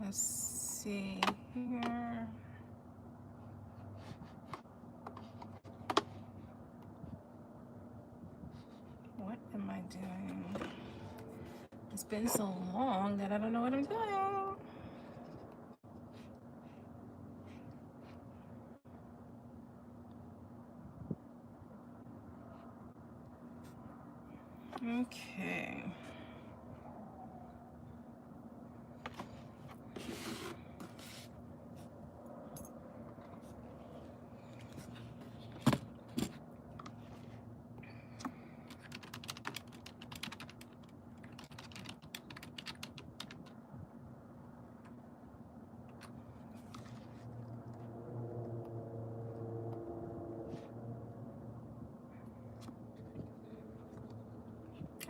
Let's see here. What am I doing? It's been so long that I don't know what I'm doing. Okay.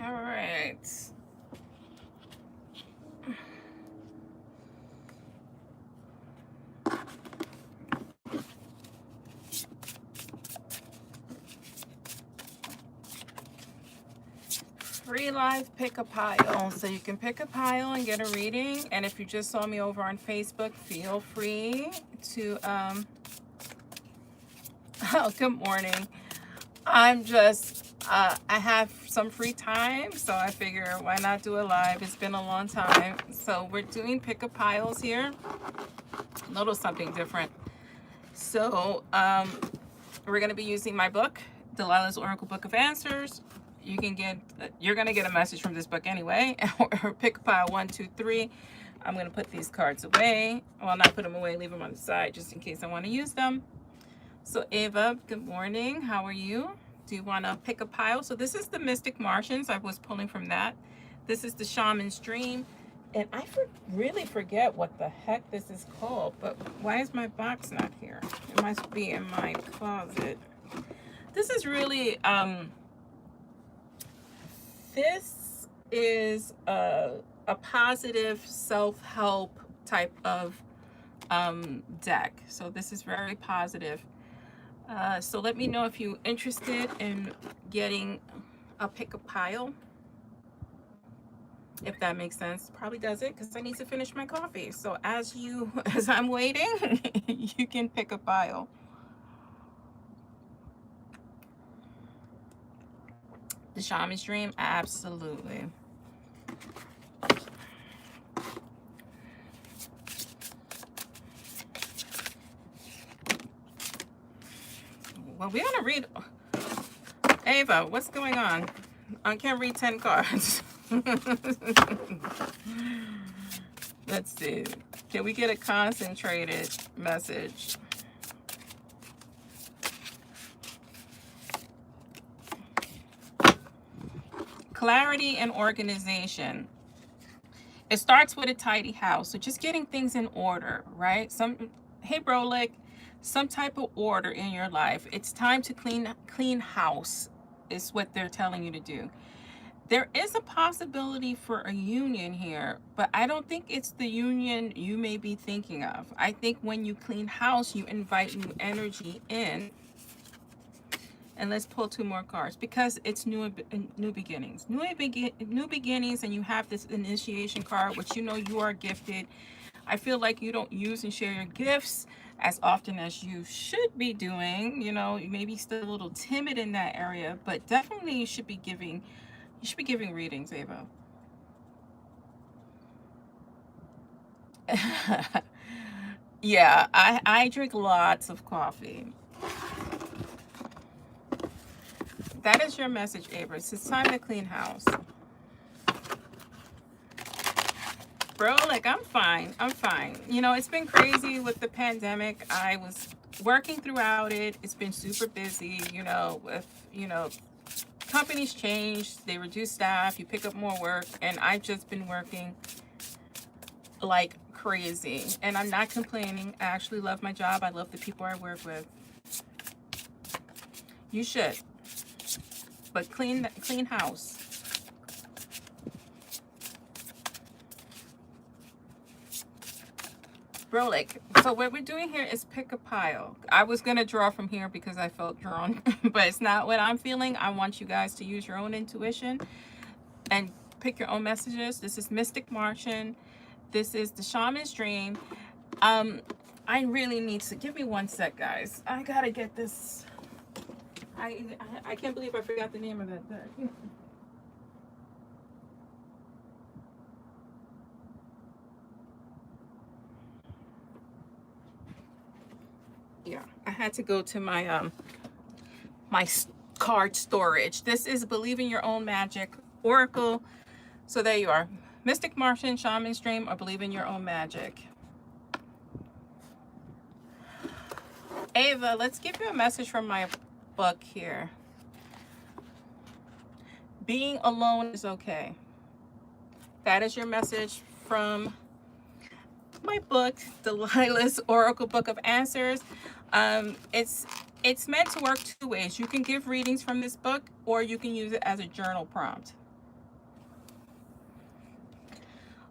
All right. Free live pick a pile. So you can pick a pile and get a reading. And if you just saw me over on Facebook, feel free to oh, good morning. I'm just I have some free time, so I figure why not do a live. It's been a long time. So we're doing pick a piles here. A little something different. So we're gonna be using my book, Delilah's Oracle Book of Answers. You're gonna get a message from this book anyway. Or pick a pile 1, 2, 3. I'm gonna put these cards away. Well, not put them away, leave them on the side just in case I want to use them. So Ava, good morning. How are you? Do you want to pick a pile? So this is the Mystic Martians. I was pulling from that. This is the Shaman's Dream. And I really forget what the heck this is called, but why is my box not here? It must be in my closet. This is really, this is a positive self-help type of deck. So this is very positive. So let me know if you're interested in getting a pick a pile. If that makes sense. Probably doesn't, because I need to finish my coffee. So as I'm waiting, you can pick a pile. The Shaman's Dream, absolutely. Well, we're gonna read. Ava, what's going on? I can't read 10 cards. Let's see. Can we get a concentrated message? Clarity and organization. It starts with a tidy house. So just getting things in order, right? Hey Brolic, some type of order in your life. It's time to clean house is what they're telling you to do. There is a possibility for a union here, but I don't think it's the union you may be thinking of. I think when you clean house, you invite new energy in. And let's pull 2 more cards because it's new beginnings. New beginnings, and you have this initiation card, which you know you are gifted. I feel like you don't use and share your gifts as often as you should be doing. You know, you may be still a little timid in that area, but definitely you should be giving readings, Ava. Yeah, I drink lots of coffee. That is your message, Ava. It's time to clean house. Bro, like I'm fine. You know, it's been crazy with the pandemic. I was working throughout it. It's been super busy, you know, with, you know, companies change, they reduce staff, you pick up more work, and I've just been working like crazy. And I'm not complaining. I actually love my job. I love the people I work with. You should. But clean house. Bro, like, so what we're doing here is pick a pile. I was going to draw from here because I felt drawn, but it's not what I'm feeling. I want you guys to use your own intuition and pick your own messages. This is Mystic Martian. This is the Shaman's Dream. I really need to, give me one sec, guys. I gotta get this. I can't believe I forgot the name of that deck. Yeah, I had to go to my card storage. This is Believe in Your Own Magic Oracle. So there you are. Mystic Martian, Shaman's Dream, or Believe in Your Own Magic. Ava, let's give you a message from my book here. Being alone is okay. That is your message from my book, Delilah's Oracle Book of Answers. It's meant to work two ways. You can give readings from this book, or you can use it as a journal prompt.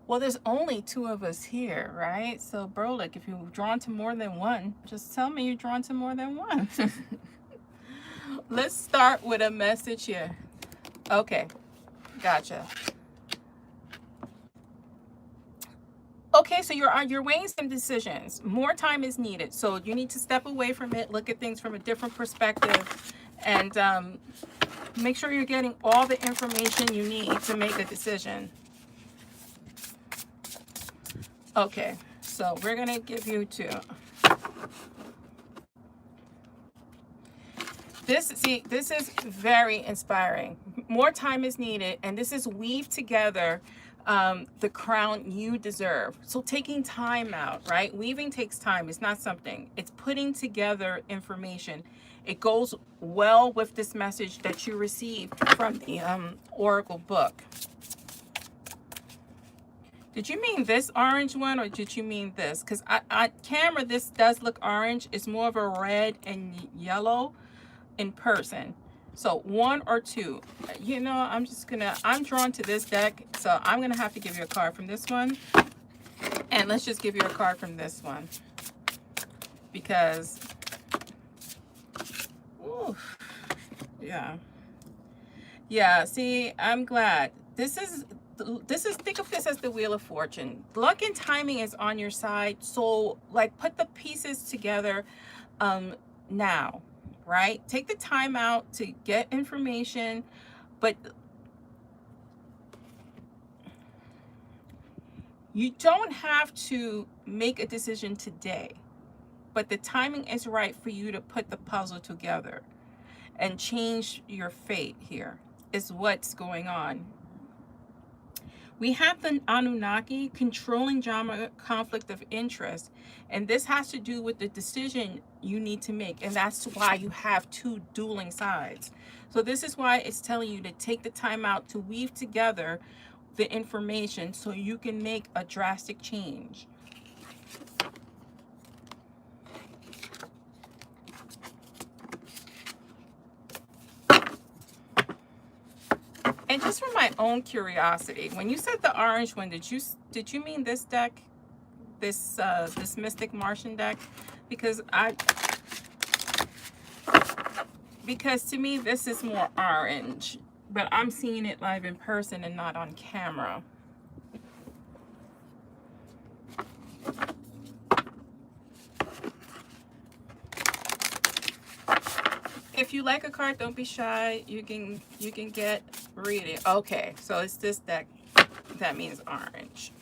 Well, there's only two of us here, right? So, Brolic, if you're drawn to more than one, just tell me you're drawn to more than one. Let's start with a message here. Okay, gotcha. Okay, so you're weighing some decisions. More time is needed, so you need to step away from it, look at things from a different perspective, and make sure you're getting all the information you need to make a decision. Okay, so we're gonna give you two. This is very inspiring. More time is needed, and this is weave together the crown you deserve. So taking time out, right? Weaving takes time. It's not something. It's putting together information. It goes well with this message that you received from the Oracle book. Did you mean this orange one, or did you mean this? Because on camera, this does look orange. It's more of a red and yellow in person. So one or two. You know, I'm drawn to this deck, so I'm gonna have to give you a card from this one. And let's just give you a card from this one. Because, oof, yeah. Yeah, see, I'm glad. This is, think of this as the Wheel of Fortune. Luck and timing is on your side. So, like, put the pieces together now. Right? Take the time out to get information, but you don't have to make a decision today. But the timing is right for you to put the puzzle together and change your fate here, is what's going on. We have the Anunnaki controlling drama, conflict of interest, and this has to do with the decision you need to make, and that's why you have two dueling sides. So this is why it's telling you to take the time out to weave together the information so you can make a drastic change. And just for my own curiosity, when you said the orange one, did you mean this deck, this Mystic Martian deck? Because to me this is more orange, but I'm seeing it live in person and not on camera. If you like a card, don't be shy. You can read it. Okay, so it's this deck that means orange.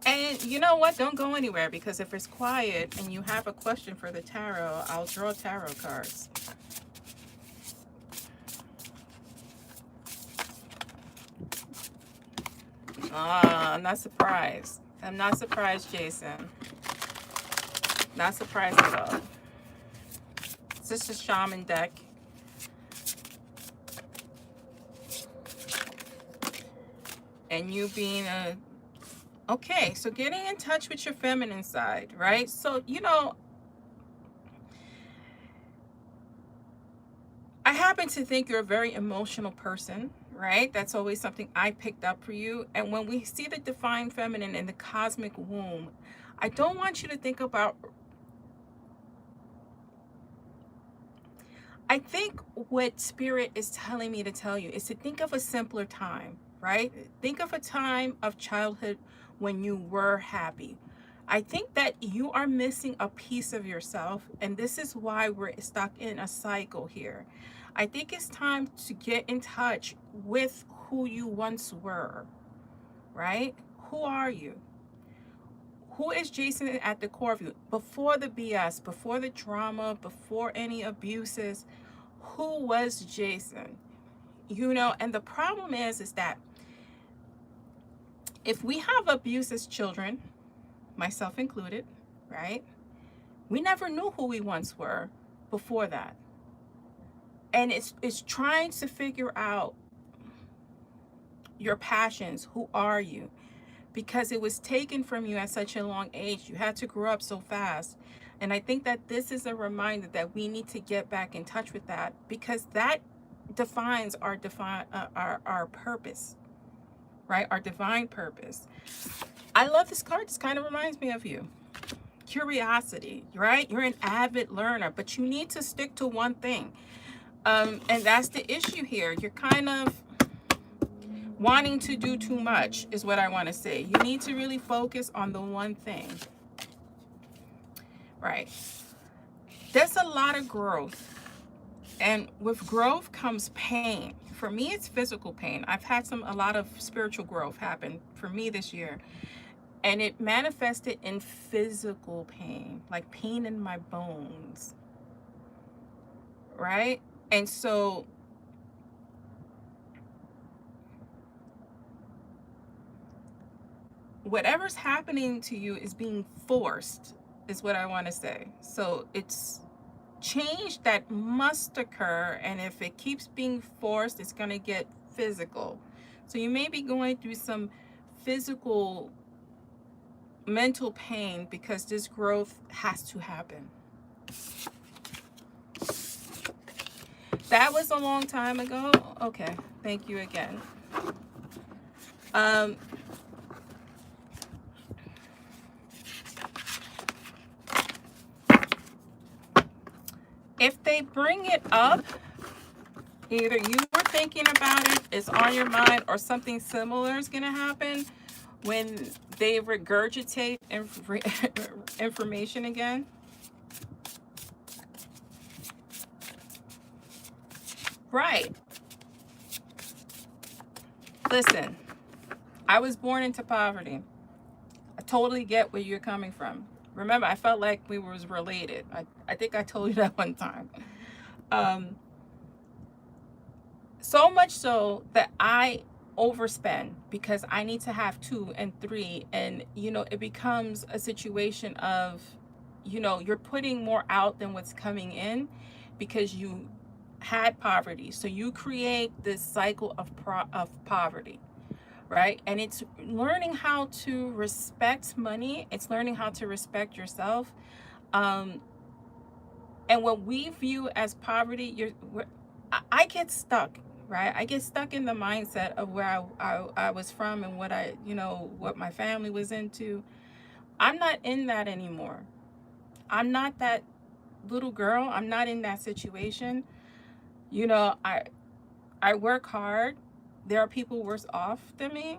And you know what? Don't go anywhere, because if it's quiet and you have a question for the tarot, I'll draw tarot cards. I'm not surprised. I'm not surprised, Jason. Not surprised at all. It's just a shaman deck. And you being a... Okay, so getting in touch with your feminine side, right? So, you know, I happen to think you're a very emotional person, right? That's always something I picked up for you. And when we see the divine feminine in the cosmic womb, I don't want you to think about... I think what Spirit is telling me to tell you is to think of a simpler time. right? Think of a time of childhood when you were happy. I think that you are missing a piece of yourself, and this is why we're stuck in a cycle here. I think it's time to get in touch with who you once were, right? Who are you? Who is Jason at the core of you? Before the BS, before the drama, before any abuses, who was Jason? You know, and the problem is that if we have abuse as children, myself included, right? We never knew who we once were before that. And it's trying to figure out your passions. Who are you? Because it was taken from you at such a long age. You had to grow up so fast. And I think that this is a reminder that we need to get back in touch with that, because that defines our purpose, right? Our divine purpose. I love this card. This kind of reminds me of you. Curiosity, right? You're an avid learner, but you need to stick to one thing. And that's the issue here. You're kind of wanting to do too much is what I want to say. You need to really focus on the one thing, right? There's a lot of growth, and with growth comes pain. For me, it's physical pain. I've had a lot of spiritual growth happen for me this year, and it manifested in physical pain, like pain in my bones, right? And so whatever's happening to you is being forced, is what I want to say. So it's change that must occur, and if it keeps being forced, it's going to get physical. So you may be going through some physical mental pain because this growth has to happen. That was a long time ago. Okay, thank you again. If they bring it up, either you were thinking about it, it's on your mind, or something similar is going to happen when they regurgitate information again. Right. Listen, I was born into poverty. I totally get where you're coming from. Remember, I felt like we was related. I think I told you that one time. So much so that I overspend because I need to have 2 and 3. And, you know, it becomes a situation of, you know, you're putting more out than what's coming in because you had poverty. So you create this cycle of poverty. Right? And it's learning how to respect money. It's learning how to respect yourself. And what we view as poverty, I get stuck, right? I get stuck in the mindset of where I was from and what what my family was into. I'm not in that anymore. I'm not that little girl. I'm not in that situation. You know, I work hard. There are people worse off than me.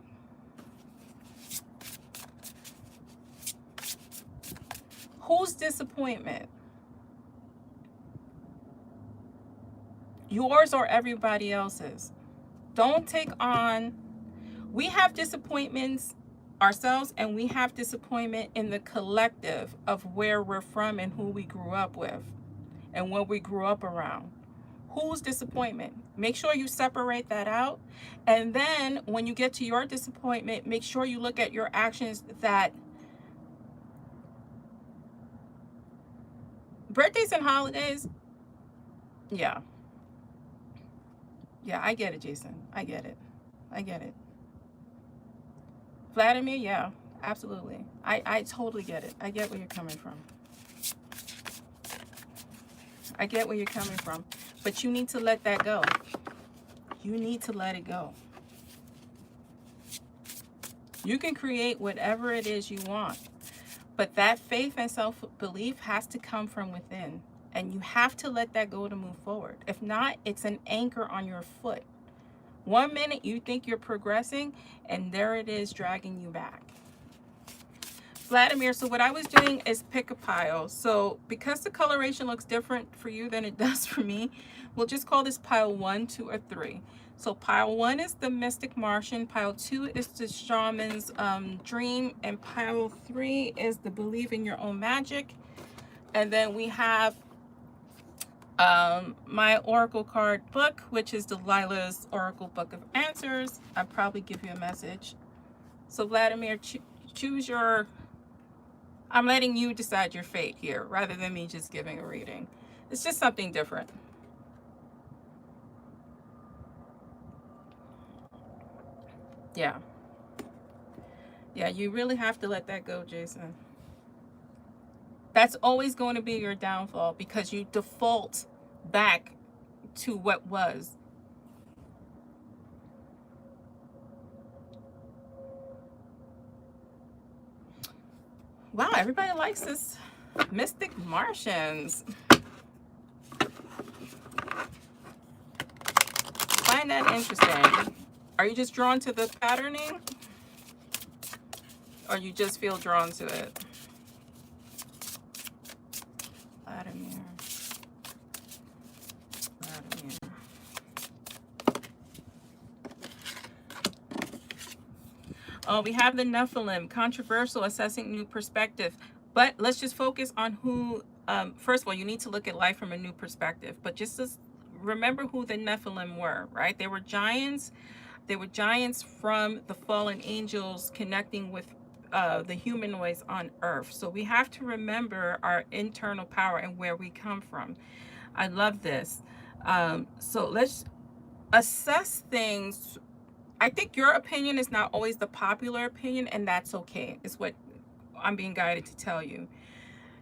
Whose disappointment? Yours or everybody else's? Don't take on. We have disappointments ourselves, and we have disappointment in the collective of where we're from and who we grew up with and what we grew up around. Whose disappointment? Make sure you separate that out. And then when you get to your disappointment, make sure you look at your actions that birthdays and holidays. Yeah, I get it, Jason. I get it. Vladimir, yeah, absolutely. I totally get it. I get where you're coming from. But you need to let that go. You need to let it go. You can create whatever it is you want, but that faith and self-belief has to come from within, and you have to let that go to move forward. If not, it's an anchor on your foot, 1 minute you think you're progressing, and there it is dragging you back. Vladimir, so what I was doing is pick a pile. So because the coloration looks different for you than it does for me, we'll just call this pile 1, 2, or 3. So pile 1 is the Mystic Martian, pile 2 is the Shaman's Dream, and pile 3 is the Believe in Your Own Magic. And then we have my Oracle card book, which is Delilah's Oracle Book of Answers. I'll probably give you a message. So Vladimir, choose your... I'm letting you decide your fate here rather than me just giving a reading. It's just something different. Yeah. Yeah, you really have to let that go, Jason. That's always going to be your downfall because you default back to what was. Wow, everybody likes this Mystic Martians. Find that interesting. Are you just drawn to the patterning? Or you just feel drawn to it? Vladimir. Oh, we have the Nephilim, controversial, assessing new perspective. But let's just focus on who, first of all, you need to look at life from a new perspective. But just remember who the Nephilim were, right? They were giants. They were giants from the fallen angels connecting with the humanoids on Earth. So we have to remember our internal power and where we come from. I love this. So let's assess things. I think your opinion is not always the popular opinion, and that's okay. It's what I'm being guided to tell you.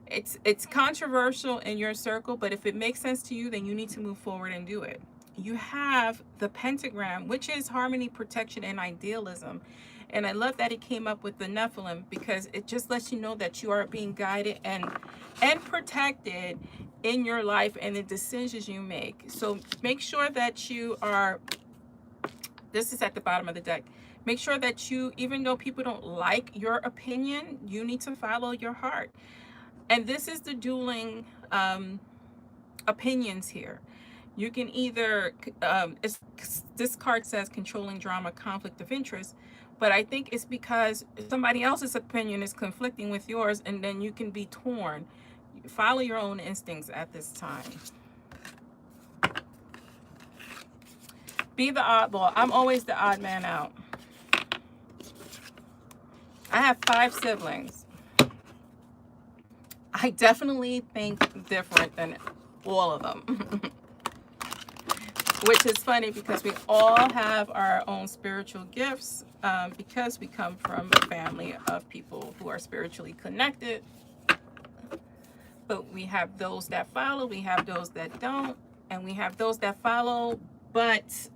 It's controversial in your circle, but if it makes sense to you, then you need to move forward and do it. You have the pentagram, which is harmony, protection, and idealism. And I love that it came up with the Nephilim because it just lets you know that you are being guided and protected in your life and the decisions you make. So make sure that you are... This is at the bottom of the deck. Make sure that you, even though people don't like your opinion, you need to follow your heart. And this is the dueling opinions here. You can either, this card says controlling drama, conflict of interest, but I think it's because somebody else's opinion is conflicting with yours, and then you can be torn. Follow your own instincts at this time. Be the oddball. I'm always the odd man out. I have 5 siblings. I definitely think different than all of them. Which is funny because we all have our own spiritual gifts because we come from a family of people who are spiritually connected. But we have those that follow, we have those that don't, and we have those that follow but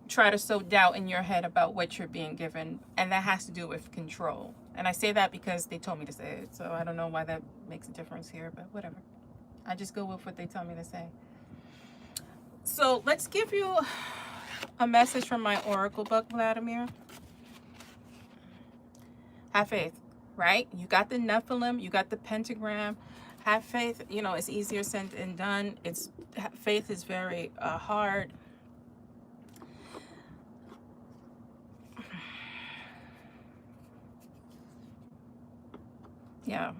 try to sow doubt in your head about what you're being given, and that has to do with control. And I say that because they told me to say it, so I don't know why that makes a difference here, but whatever. I just go with what they tell me to say. So let's give you a message from my Oracle book, Vladimir. Have faith, right? You got the Nephilim, you got the pentagram. Have faith. You know, it's easier said than done. Faith is very hard. Yeah.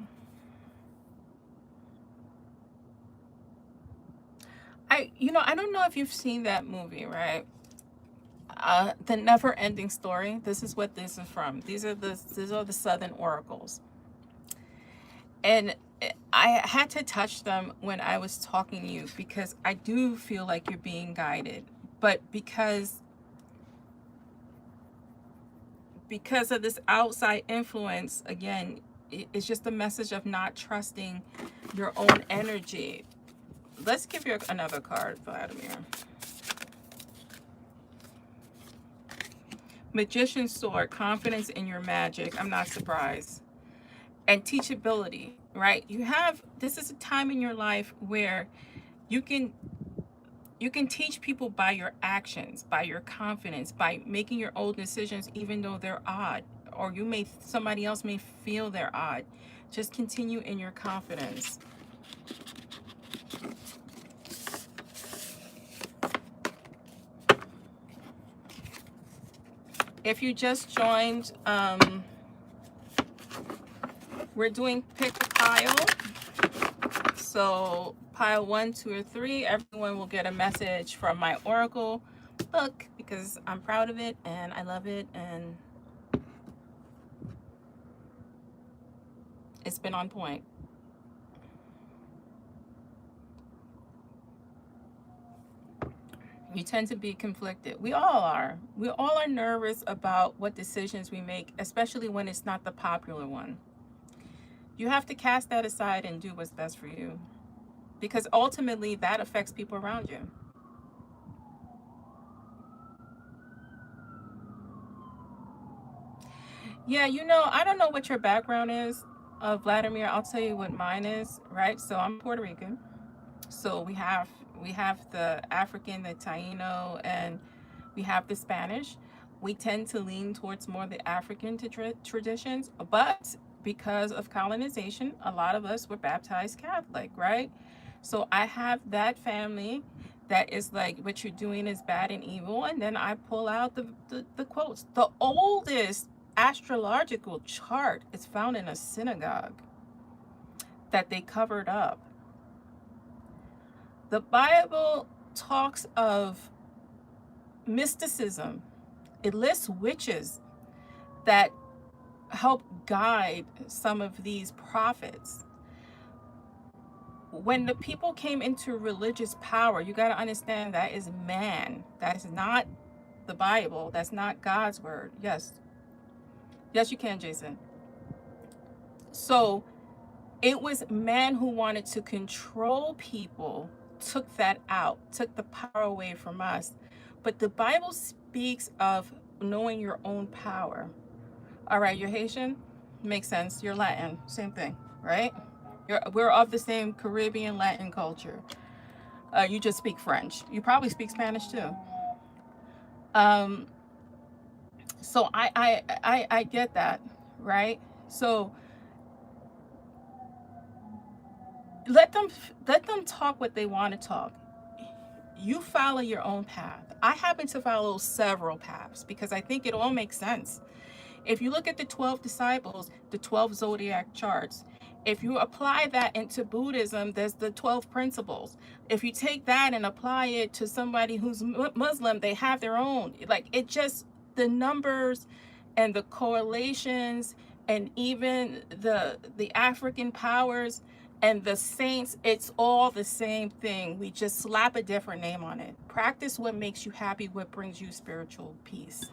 I don't know if you've seen that movie, right? The Never Ending Story. This is what this is from. These are the Southern Oracles. And I had to touch them when I was talking to you because I do feel like you're being guided. But because of this outside influence, again, it's just a message of not trusting your own energy. Let's give you another card, Vladimir. Magician's Sword, confidence in your magic. I'm not surprised. And teachability, right? This is a time in your life where you can You can teach people by your actions, by your confidence, by making your own decisions, even though they're odd, or somebody else may feel they're odd. Just continue in your confidence. If you just joined, we're doing pick a pile. So pile 1, 2, or 3, everyone will get a message from my Oracle book because I'm proud of it and I love it, and it's been on point. You tend to be conflicted. We all are. We all are nervous about what decisions we make, especially when it's not the popular one. You have to cast that aside and do what's best for you, because ultimately that affects people around you. Yeah, I don't know what your background is, Vladimir. I'll tell you what mine is, right? So I'm Puerto Rican. So we have the African, the Taino, and we have the Spanish. We tend to lean towards more the African traditions, but because of colonization, a lot of us were baptized Catholic, right? So I have that family that is like, what you're doing is bad and evil, and then I pull out the quotes. The oldest astrological chart is found in a synagogue that they covered up. The Bible talks of mysticism. It lists witches that help guide some of these prophets. When the people came into religious power, you got to understand that is man. That is not the Bible. That's not God's word. Yes. Yes, you can, Jason. So it was man who wanted to control people, took that out, took the power away from us. But the Bible speaks of knowing your own power. All right, you're Haitian? Makes sense. You're Latin. Same thing, right? We're of the same Caribbean Latin culture. You just speak French. You probably speak Spanish too. So I get that, right? So let them talk what they want to talk. You follow your own path. I happen to follow several paths because I think it all makes sense. If you look at the 12 disciples, the 12 zodiac charts, if you apply that into Buddhism, there's the 12 principles. If you take that and apply it to somebody who's Muslim, they have their own. Like, it just, the numbers and the correlations and even the African powers and the saints, it's all the same thing. We just slap a different name on it. Practice what makes you happy, what brings you spiritual peace.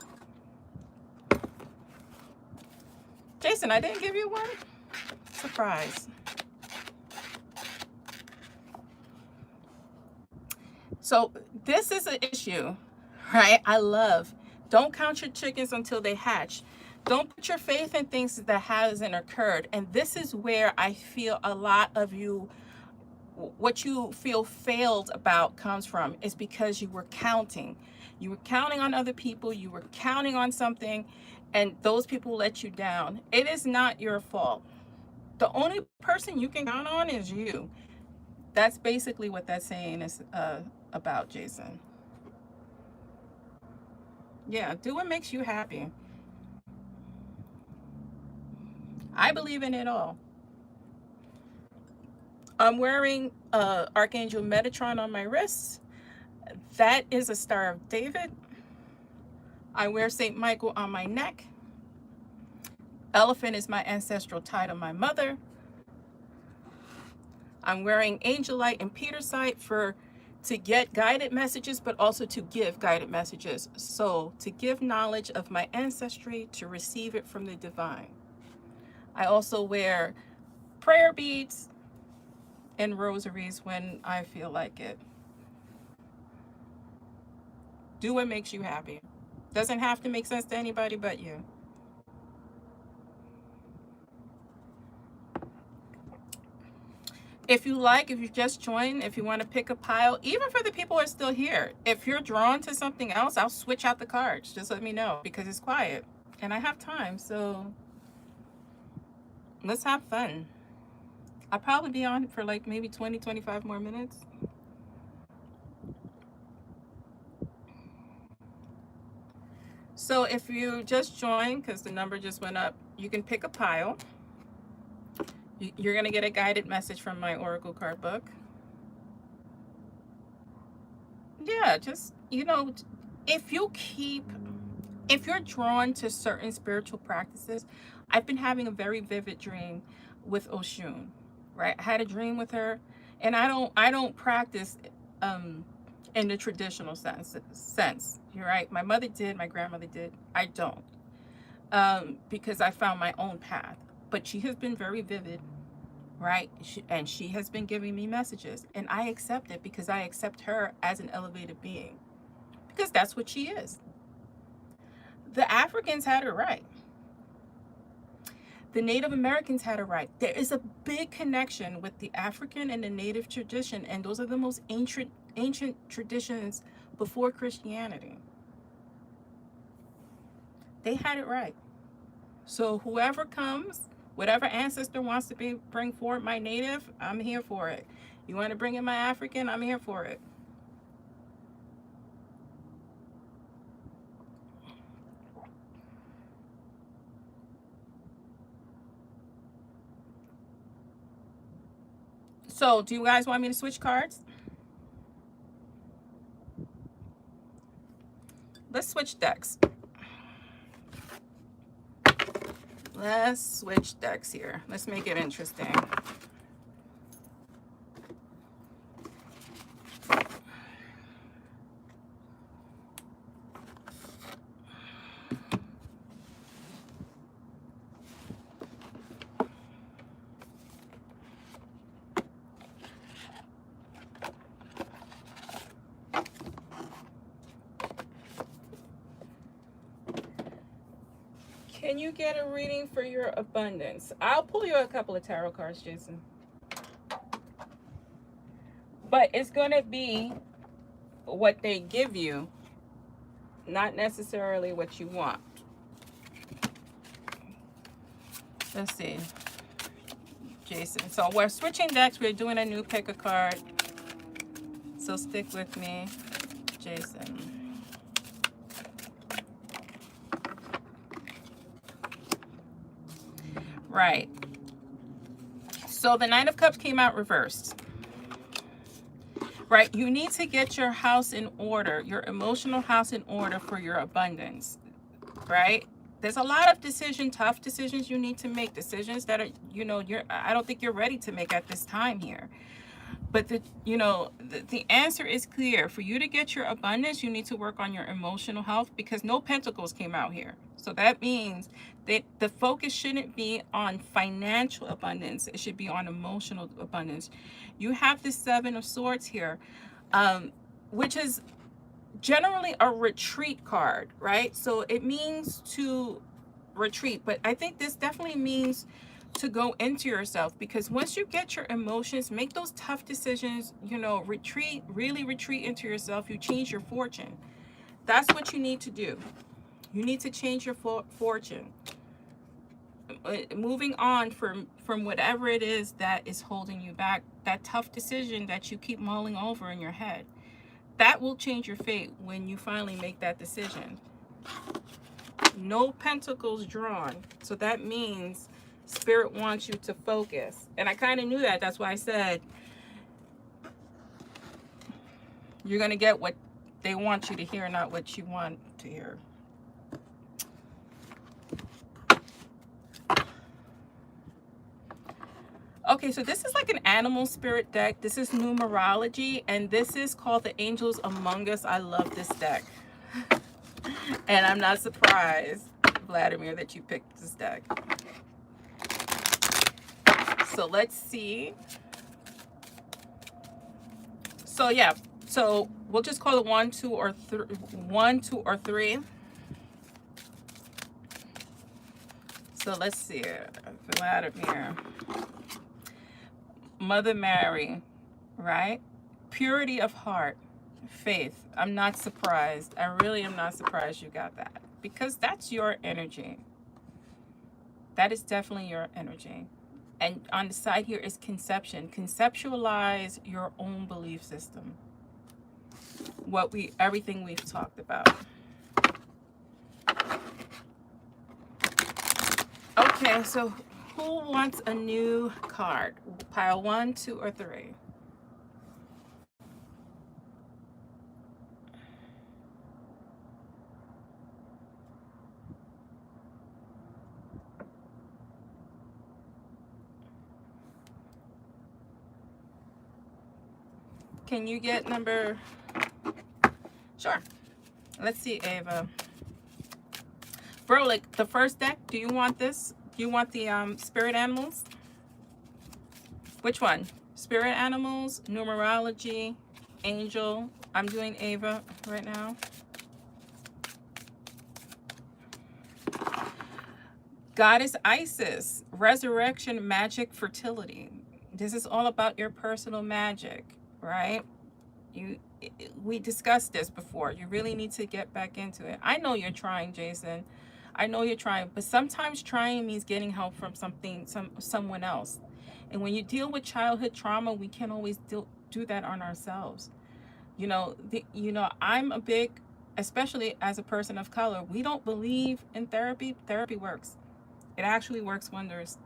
Jason, I didn't give you one? Surprise. So this is an issue, right? I love, don't count your chickens until they hatch. Don't put your faith in things that hasn't occurred. And this is where I feel a lot of you, what you feel failed about comes from, is because you were counting. You were counting on other people. You were counting on something, and those people let you down. It is not your fault. The only person you can count on is you. That's basically what that saying is about, Jason. Yeah, do what makes you happy. I believe in it all. I'm wearing Archangel Metatron on my wrist. That is a Star of David. I wear St. Michael on my neck. Elephant is my ancestral tie to my mother. I'm wearing Angelite and Petersite to get guided messages, but also to give guided messages. So to give knowledge of my ancestry, to receive it from the divine. I also wear prayer beads and rosaries when I feel like it. Do what makes you happy. Doesn't have to make sense to anybody but you. If you just joined, if you want to pick a pile, even for the people who are still here, if you're drawn to something else, I'll switch out the cards. Just let me know because it's quiet and I have time. So let's have fun. I'll probably be on for like maybe 20, 25 more minutes. So if you just joined, because the number just went up, you can pick a pile. You're going to get a guided message from my Oracle card book. Yeah, just, if you're drawn to certain spiritual practices, I've been having a very vivid dream with Oshun, right? I had a dream with her, and I don't practice in the traditional sense. You're right. My mother did, my grandmother did. I don't, because I found my own path. But she has been very vivid, right? And she has been giving me messages, and I accept it because I accept her as an elevated being, because that's what she is. The Africans had it right. The Native Americans had it right. There is a big connection with the African and the Native tradition, and those are the most ancient traditions before Christianity. They had it right. So whoever comes, whatever ancestor wants to bring forward my Native, I'm here for it. You want to bring in my African, I'm here for it. So do you guys want me to switch cards? Let's switch decks. Let's switch decks here. Let's make it interesting. Can you get a reading for your abundance? I'll pull you a couple of tarot cards, Jason. But it's going to be what they give you, not necessarily what you want. Let's see. Jason. So we're switching decks. We're doing a new pick a card. So stick with me, Jason. Right. So the Nine of Cups came out reversed. Right. You need to get your house in order, your emotional house in order for your abundance. Right. There's a lot of tough decisions you need to make. Decisions that are, I don't think you're ready to make at this time here. But the answer is clear. For you to get your abundance, you need to work on your emotional health, because no pentacles came out here. So that means that the focus shouldn't be on financial abundance. It should be on emotional abundance. You have the Seven of Swords here, which is generally a retreat card, right? So it means to retreat, but I think this definitely means to go into yourself, because once you get your emotions, make those tough decisions, really retreat into yourself, you change your fortune. That's what you need to do. You need to change your fortune. Moving on from whatever it is that is holding you back, that tough decision that you keep mulling over in your head, that will change your fate when you finally make that decision. No pentacles drawn. So that means Spirit wants you to focus. And I kind of knew that. That's why I said you're going to get what they want you to hear, not what you want to hear. Okay, so this is like an animal spirit deck. This is numerology, and this is called the Angels Among Us. I love this deck. And I'm not surprised, Vladimir, that you picked this deck. So let's see. So yeah, so we'll just call it 1, 2, or 3. So let's see, Vladimir. Mother Mary, right? Purity of heart, faith. I'm not surprised. I really am not surprised you got that, because that's your energy. That is definitely your energy. And on the side here is conception. Conceptualize your own belief system. Everything we've talked about. Okay, so who wants a new card? Pile 1, 2, or 3? Can you get number? Sure. Let's see, Ava. Bro, like the first deck, do you want this? Do you want the spirit animals? Which one? Spirit animals, numerology, angel. I'm doing Ava right now. Goddess Isis, resurrection, magic, fertility. This is all about your personal magic, right? We discussed this before. You really need to get back into it. I know you're trying, Jason. I know you're trying, but sometimes trying means getting help from someone else. And when you deal with childhood trauma, we can't always do that on ourselves. I'm a big, especially as a person of color, we don't believe in therapy. Therapy works. It actually works wonders.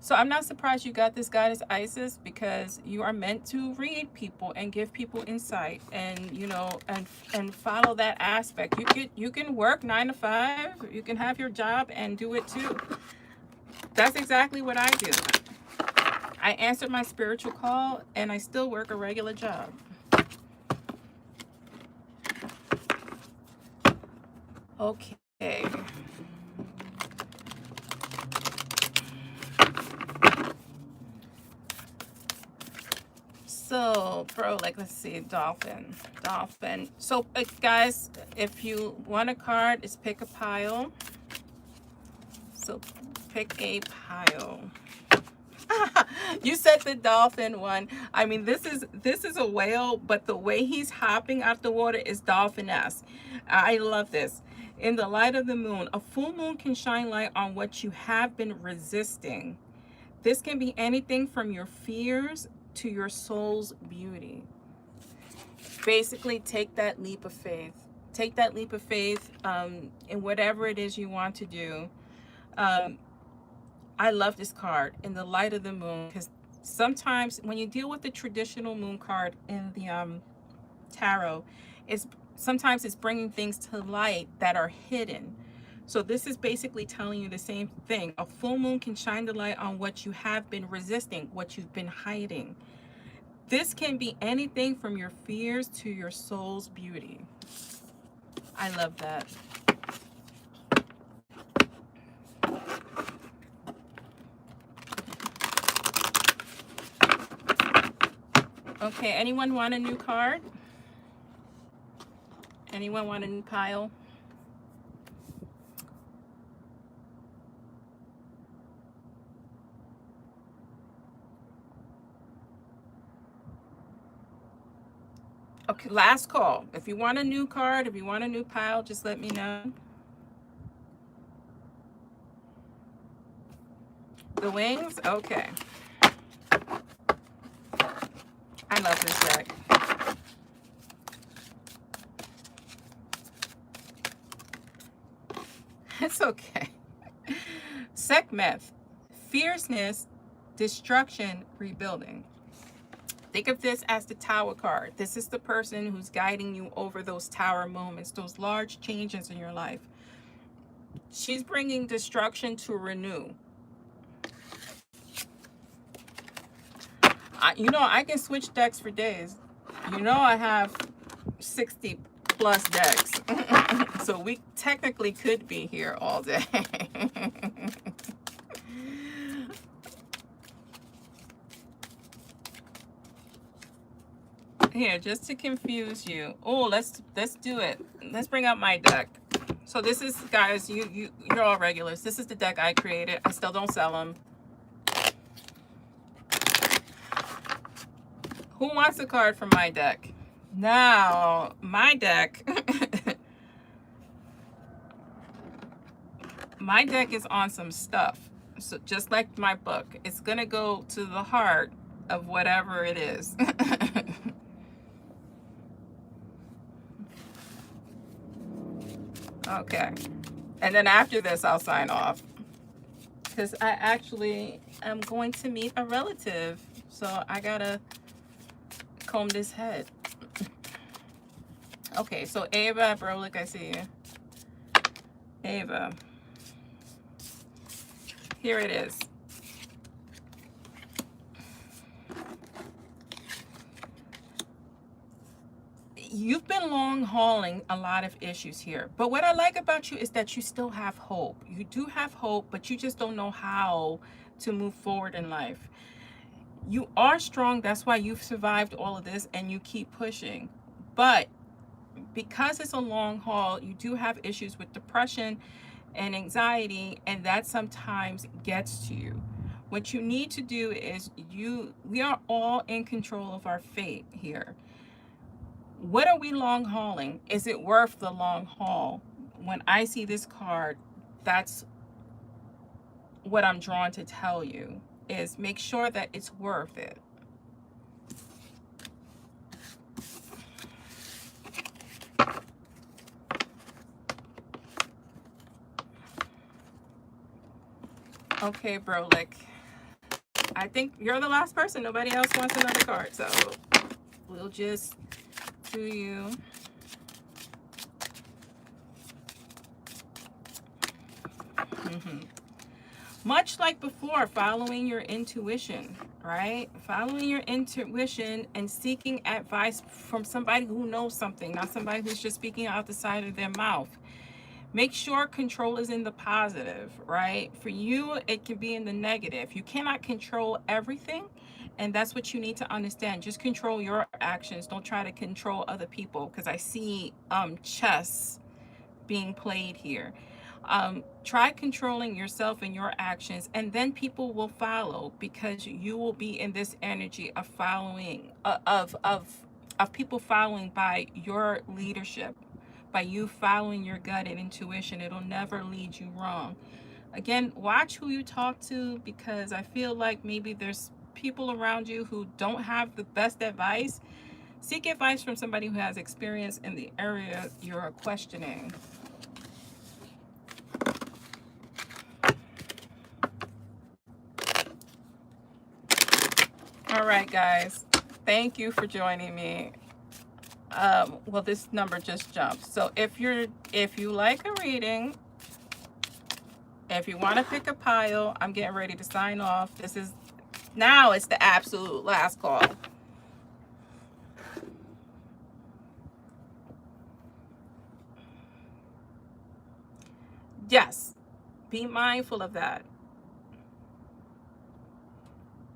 So I'm not surprised you got this Goddess Isis, because you are meant to read people and give people insight, and and follow that aspect. You can work 9 to 5, you can have your job and do it too. That's exactly what I do. I answered my spiritual call and I still work a regular job. Okay. So, bro, like, let's see, dolphin. So, guys, if you want a card, it's pick a pile. So, pick a pile. You said the dolphin one. I mean, this is a whale, but the way he's hopping out the water is dolphin-esque. I love this. In the light of the moon, a full moon can shine light on what you have been resisting. This can be anything from your fears to your soul's beauty. Basically, take that leap of faith. Take that leap of faith in whatever it is you want to do. I love this card, in the light of the moon, because sometimes when you deal with the traditional moon card in the tarot, sometimes it's bringing things to light that are hidden. So this is basically telling you the same thing. A full moon can shine the light on what you have been resisting, what you've been hiding. This can be anything from your fears to your soul's beauty. I love that. Okay, anyone want a new card? Anyone want a new pile? Okay, last call. If you want a new card, if you want a new pile, just let me know. The wings? Okay. I love this deck. It's okay. Sekhmet, fierceness, destruction, rebuilding. Think of this as the Tower card. This is the person who's guiding you over those tower moments, those large changes in your life. She's bringing destruction to renew. I can switch decks for days. I have 60 plus decks. So we technically could be here all day. Here, just to confuse you. Oh, let's do it. Let's bring out my deck. So this is, guys, you're all regulars. This is the deck I created. I still don't sell them. Who wants a card from my deck? Now, my deck, my deck is on some stuff. So just like my book, it's gonna go to the heart of whatever it is. Okay. And then after this, I'll sign off. Because I actually am going to meet a relative. So I gotta comb this head. Okay, so Ava Brolik, I see you. Ava. Here it is. You've been long hauling a lot of issues here. But what I like about you is that you still have hope. You do have hope, but you just don't know how to move forward in life. You are strong. That's why you've survived all of this and you keep pushing. But because it's a long haul, you do have issues with depression and anxiety, and that sometimes gets to you. What you need to do is we are all in control of our fate here. What are we long hauling? Is it worth the long haul? When I see this card, that's what I'm drawn to tell you, is make sure that it's worth it. Okay, Brolik. I think you're the last person. Nobody else wants another card, so we'll just do you. Much like before, following your intuition, right? Following your intuition and seeking advice from somebody who knows something, not somebody who's just speaking out the side of their mouth. Make sure control is in the positive, right? For you, it can be in the negative. You cannot control everything, and that's what you need to understand. Just control your actions. Don't try to control other people, because I see chess being played here. Try controlling yourself and your actions, and then people will follow, because you will be in this energy of following, of people following by your leadership, by you following your gut and intuition. It'll never lead you wrong. Again, watch who you talk to, because I feel like maybe there's people around you who don't have the best advice. Seek advice from somebody who has experience in the area you're questioning. All right, guys. Thank you for joining me. Well, this number just jumped. So if you like a reading, if you want to pick a pile, I'm getting ready to sign off. Now it's the absolute last call. Yes, be mindful of that.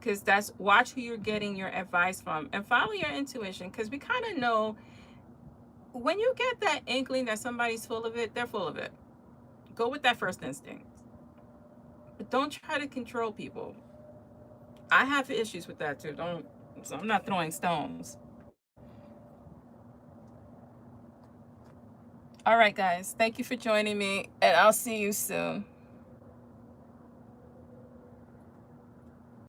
Because watch who you're getting your advice from, and follow your intuition, because we kind of know when you get that inkling that somebody's full of it, they're full of it. Go with that first instinct, but don't try to control people. I have issues with that too. So I'm not throwing stones. All right, guys, thank you for joining me, and I'll see you soon.